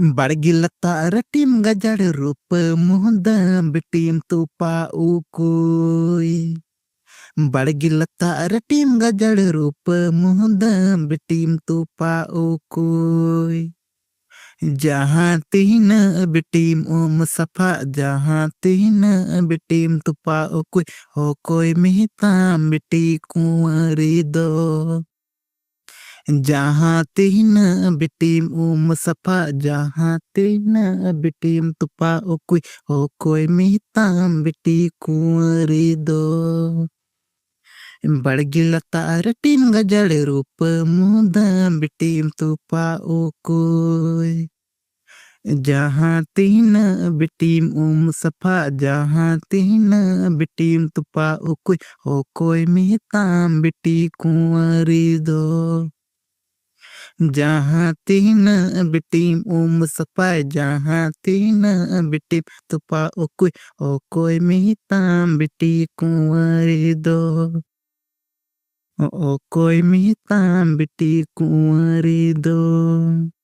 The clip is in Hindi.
Bargilata retim gajar rupa muda bitim tupa ukui. Bargilata retim gajar rupa muda bitim tupa ukui. जहाँ तीन बिटीम सफा जहाँ तीन बिटीम तुपा ओ कोई मिहता बिटी कुंवरी दो जहाँ तीन बिटीम सफा जहाँ तीन बिटीम तुपा ओ कोई मिहता बिटी कुंवरी दो बड़गिलता रटीम गजड़ रूप मुदा बिटीम तुपा कोई जहाँ तीन बिटीम सफा जहाँ तीन बिटीम तुपा ओ कोई मिहताम बिटी कुंवरी दो जहाँ तीन बिटीम सफा जहाँ तीन बिटीम तुपा ओ कोई मिहताम बिटी कुंवरी दो ओ कोई मिहताम बिटी कुंवरी दो।